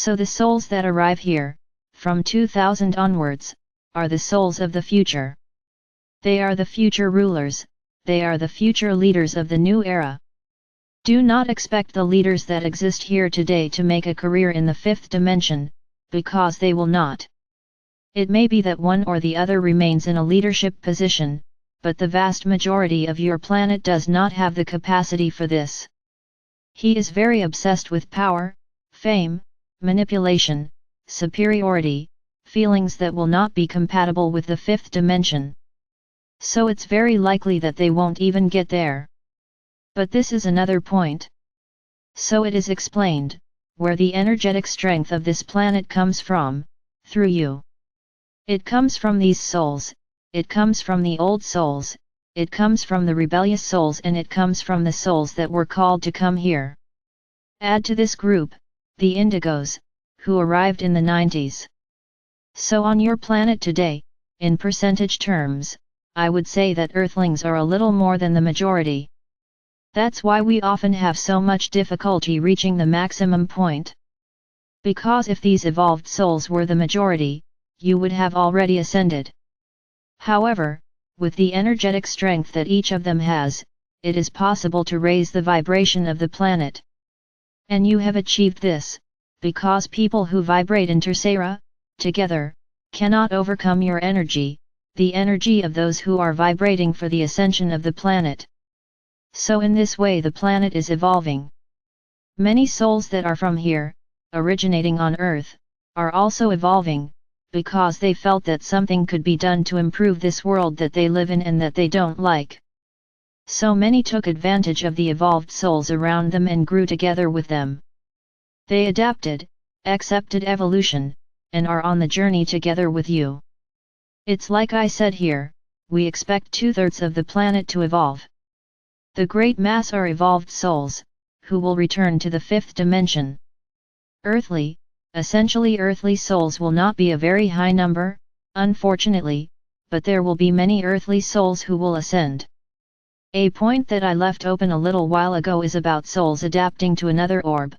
So the souls that arrive here, from 2000 onwards, are the souls of the future. They are the future rulers, they are the future leaders of the new era. Do not expect the leaders that exist here today to make a career in the fifth dimension, because they will not. It may be that one or the other remains in a leadership position, but the vast majority of your planet does not have the capacity for this. He is very obsessed with power, fame, manipulation, superiority, feelings that will not be compatible with the fifth dimension. So it's very likely that they won't even get there. But this is another point. So it is explained, where the energetic strength of this planet comes from, through you. It comes from these souls, it comes from the old souls, it comes from the rebellious souls, and it comes from the souls that were called to come here. Add to this group, the indigos, who arrived in the 90s. So on your planet today, in percentage terms, I would say that Earthlings are a little more than the majority. That's why we often have so much difficulty reaching the maximum point. Because if these evolved souls were the majority, you would have already ascended. However, with the energetic strength that each of them has, it is possible to raise the vibration of the planet. And you have achieved this, because people who vibrate in Tercera, together, cannot overcome your energy, the energy of those who are vibrating for the ascension of the planet. So in this way the planet is evolving. Many souls that are from here, originating on Earth, are also evolving, because they felt that something could be done to improve this world that they live in and that they don't like. So many took advantage of the evolved souls around them and grew together with them. They adapted, accepted evolution, and are on the journey together with you. It's like I said here, we expect 2/3 of the planet to evolve. The great mass are evolved souls, who will return to the fifth dimension. Earthly, essentially earthly souls will not be a very high number, unfortunately, but there will be many earthly souls who will ascend. A point that I left open a little while ago is about souls adapting to another orb.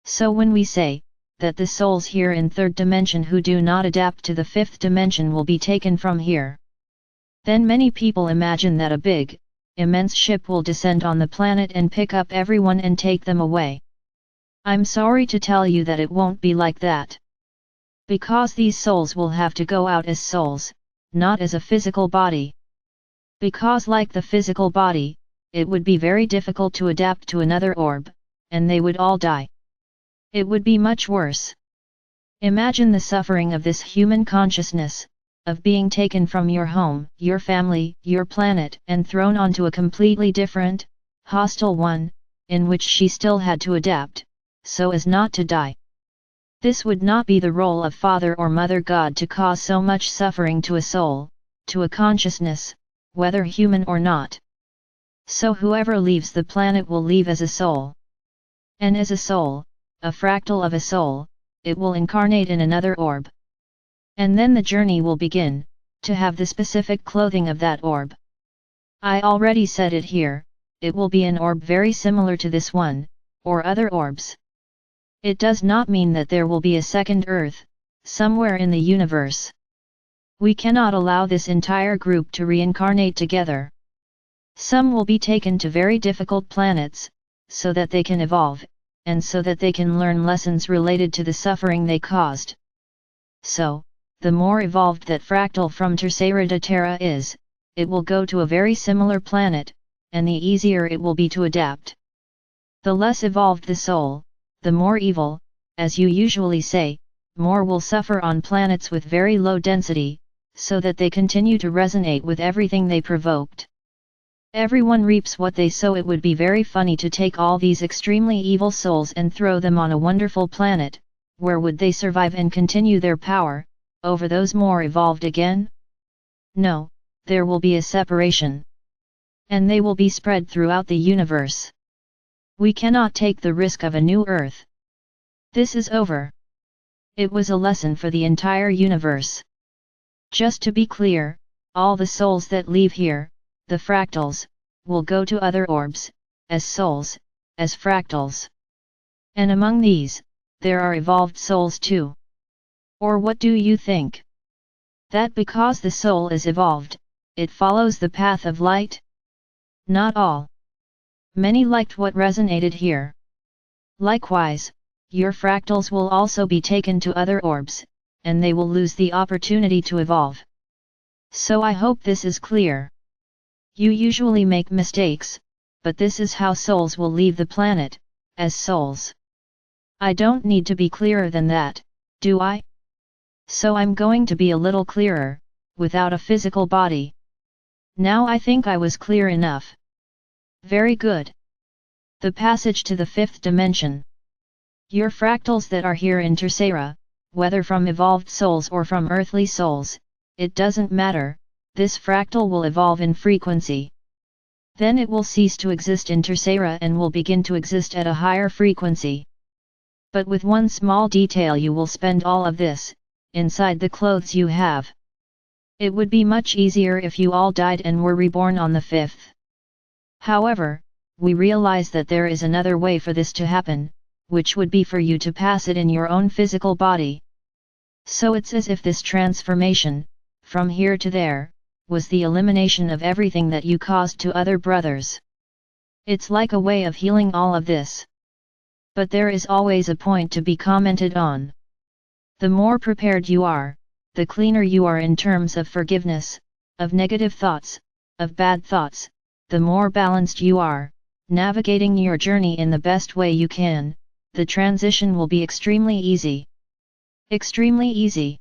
So when we say, that the souls here in third dimension who do not adapt to the fifth dimension will be taken from here, then many people imagine that a big, immense ship will descend on the planet and pick up everyone and take them away. I'm sorry to tell you that it won't be like that. Because these souls will have to go out as souls, not as a physical body. Because like the physical body, it would be very difficult to adapt to another orb, and they would all die. It would be much worse. Imagine the suffering of this human consciousness, of being taken from your home, your family, your planet, and thrown onto a completely different, hostile one, in which she still had to adapt, so as not to die. This would not be the role of Father or Mother God to cause so much suffering to a soul, to a consciousness, whether human or not. So whoever leaves the planet will leave as a soul. And as a soul, a fractal of a soul, it will incarnate in another orb. And then the journey will begin, to have the specific clothing of that orb. I already said it here, it will be an orb very similar to this one, or other orbs. It does not mean that there will be a second Earth, somewhere in the universe. We cannot allow this entire group to reincarnate together. Some will be taken to very difficult planets, so that they can evolve, and so that they can learn lessons related to the suffering they caused. So, the more evolved that fractal from Tercera de Terra is, it will go to a very similar planet, and the easier it will be to adapt. The less evolved the soul, the more evil, as you usually say, more will suffer on planets with very low density, so that they continue to resonate with everything they provoked. Everyone reaps what they sow. It would be very funny to take all these extremely evil souls and throw them on a wonderful planet, where would they survive and continue their power, over those more evolved again? No, there will be a separation. And they will be spread throughout the universe. We cannot take the risk of a new Earth. This is over. It was a lesson for the entire universe. Just to be clear, all the souls that leave here, the fractals, will go to other orbs, as souls, as fractals. And among these, there are evolved souls too. Or what do you think? That because the soul is evolved, it follows the path of light? Not all. Many liked what resonated here. Likewise, your fractals will also be taken to other orbs, and they will lose the opportunity to evolve. So I hope this is clear. You usually make mistakes, but this is how souls will leave the planet, as souls. I don't need to be clearer than that, do I? So I'm going to be a little clearer, without a physical body. Now I think I was clear enough. Very good. The passage to the fifth dimension. Your fractals that are here in Tercera, whether from evolved souls or from earthly souls, it doesn't matter, this fractal will evolve in frequency. Then it will cease to exist in Tercera and will begin to exist at a higher frequency. But with one small detail, you will spend all of this inside the clothes you have. It would be much easier if you all died and were reborn on the fifth. However, we realize that there is another way for this to happen, which would be for you to pass it in your own physical body. So it's as if this transformation, from here to there, was the elimination of everything that you caused to other brothers. It's like a way of healing all of this. But there is always a point to be commented on. The more prepared you are, the cleaner you are in terms of forgiveness, of negative thoughts, of bad thoughts, the more balanced you are, navigating your journey in the best way you can, the transition will be extremely easy. Extremely easy.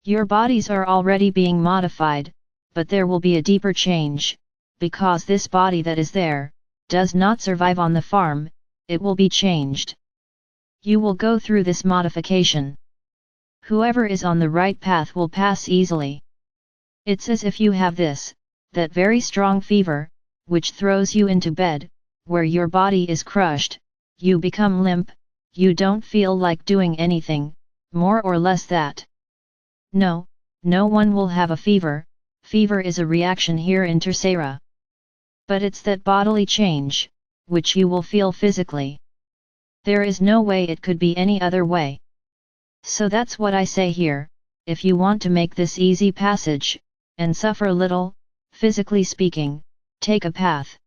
Your bodies are already being modified, but there will be a deeper change, because this body that is there, does not survive on the farm, it will be changed. You will go through this modification. Whoever is on the right path will pass easily. It's as if you have that very strong fever, which throws you into bed, where your body is crushed, you become limp, you don't feel like doing anything, more or less that. No, no one will have a fever, fever is a reaction here in Tercera. But it's that bodily change, which you will feel physically. There is no way it could be any other way. So that's what I say here, if you want to make this easy passage, and suffer little, physically speaking, take a path.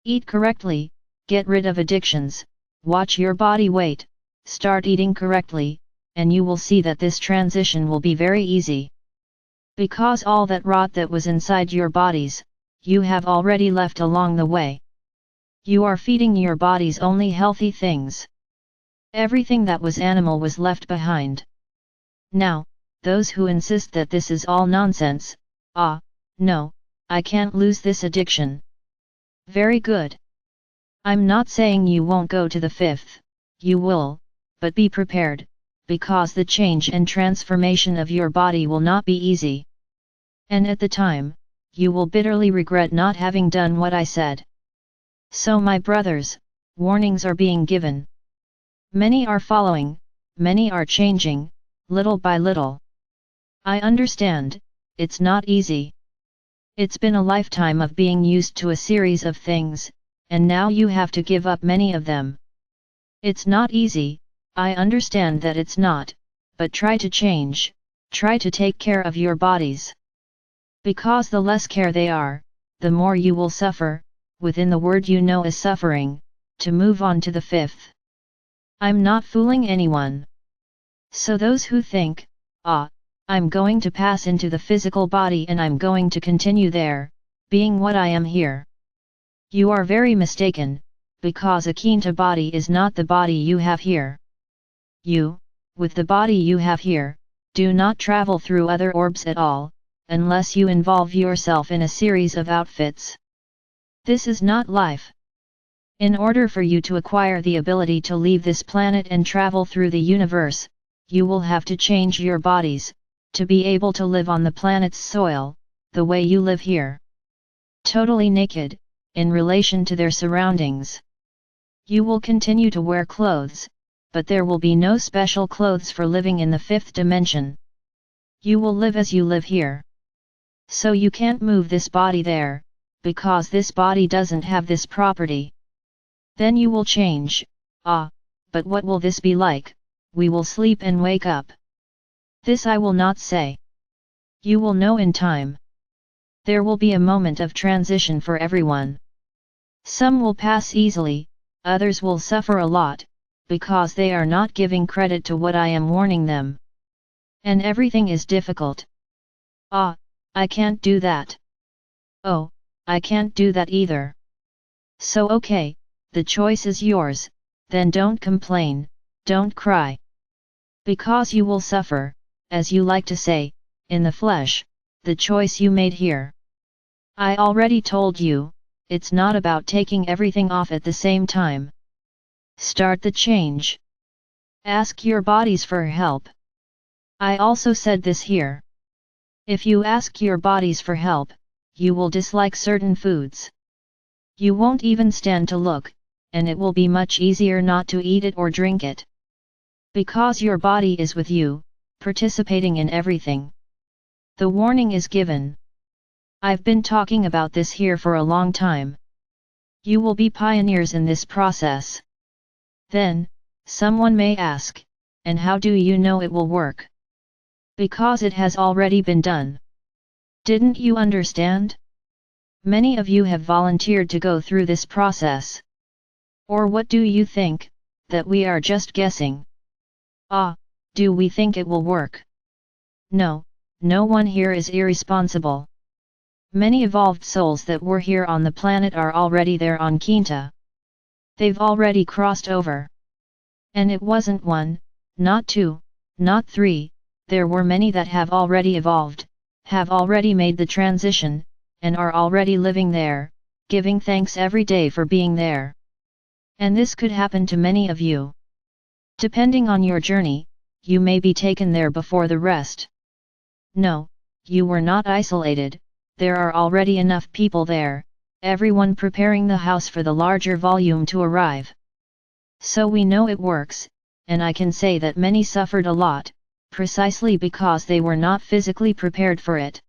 Eat correctly, get rid of addictions, watch your body weight, start eating correctly, and you will see that this transition will be very easy. Because all that rot that was inside your bodies, you have already left along the way. You are feeding your bodies only healthy things. Everything that was animal was left behind. Now, those who insist that this is all nonsense, no, I can't lose this addiction. Very good. I'm not saying you won't go to the fifth, you will, but be prepared, because the change and transformation of your body will not be easy. And at the time, you will bitterly regret not having done what I said. So my brothers, warnings are being given. Many are following, many are changing, little by little. I understand, it's not easy. It's been a lifetime of being used to a series of things, and now you have to give up many of them. It's not easy, I understand that it's not, but try to change, try to take care of your bodies. Because the less care they are, the more you will suffer, within the word you know as suffering, to move on to the fifth. I'm not fooling anyone. So those who think, I'm going to pass into the physical body and I'm going to continue there, being what I am here. You are very mistaken, because a Kinta body is not the body you have here. You, with the body you have here, do not travel through other orbs at all, unless you involve yourself in a series of outfits. This is not life. In order for you to acquire the ability to leave this planet and travel through the universe, you will have to change your bodies, to be able to live on the planet's soil, the way you live here. Totally naked, in relation to their surroundings. You will continue to wear clothes, but there will be no special clothes for living in the fifth dimension. You will live as you live here. So you can't move this body there, because this body doesn't have this property. Then you will change, but what will this be like? We will sleep and wake up. This I will not say. You will know in time. There will be a moment of transition for everyone. Some will pass easily, others will suffer a lot, because they are not giving credit to what I am warning them. And everything is difficult. Ah, I can't do that. Oh, I can't do that either. So okay, the choice is yours, then don't complain, don't cry. Because you will suffer, as you like to say, in the flesh, the choice you made here. I already told you, it's not about taking everything off at the same time. Start the change. Ask your bodies for help. I also said this here. If you ask your bodies for help, you will dislike certain foods. You won't even stand to look, and it will be much easier not to eat it or drink it. Because your body is with you, participating in everything. The warning is given. I've been talking about this here for a long time. You will be pioneers in this process. Then, someone may ask, and how do you know it will work? Because it has already been done. Didn't you understand? Many of you have volunteered to go through this process. Or what do you think, that we are just guessing? Ah, do we think it will work? No, no one here is irresponsible. Many evolved souls that were here on the planet are already there on Quinta. They've already crossed over. And it wasn't one, not two, not three, there were many that have already evolved, have already made the transition, and are already living there, giving thanks every day for being there. And this could happen to many of you. Depending on your journey, you may be taken there before the rest. No, you were not isolated, there are already enough people there, everyone preparing the house for the larger volume to arrive. So we know it works, and I can say that many suffered a lot, precisely because they were not physically prepared for it.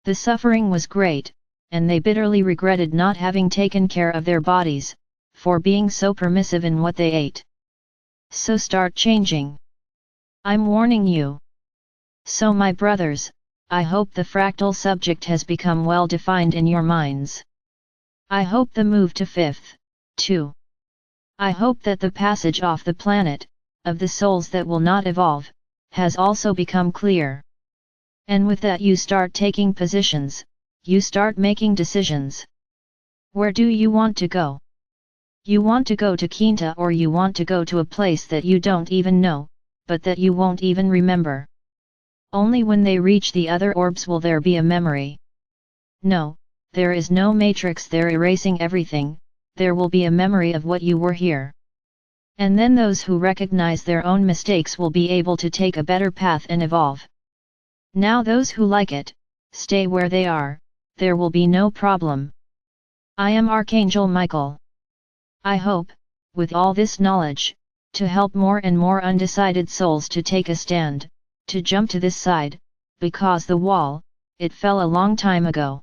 The suffering was great, and they bitterly regretted not having taken care of their bodies, for being so permissive in what they ate. So start changing. I'm warning you. So my brothers, I hope the fractal subject has become well defined in your minds. I hope the move to fifth, too. I hope that the passage off the planet, of the souls that will not evolve, has also become clear. And with that you start taking positions, you start making decisions. Where do you want to go? You want to go to Quinta or you want to go to a place that you don't even know, but that you won't even remember. Only when they reach the other orbs will there be a memory. No, there is no matrix there erasing everything, there will be a memory of what you were here. And then those who recognize their own mistakes will be able to take a better path and evolve. Now those who like it, stay where they are, there will be no problem. I am Archangel Michael. I hope, with all this knowledge, to help more and more undecided souls to take a stand, to jump to this side, because the wall, it fell a long time ago.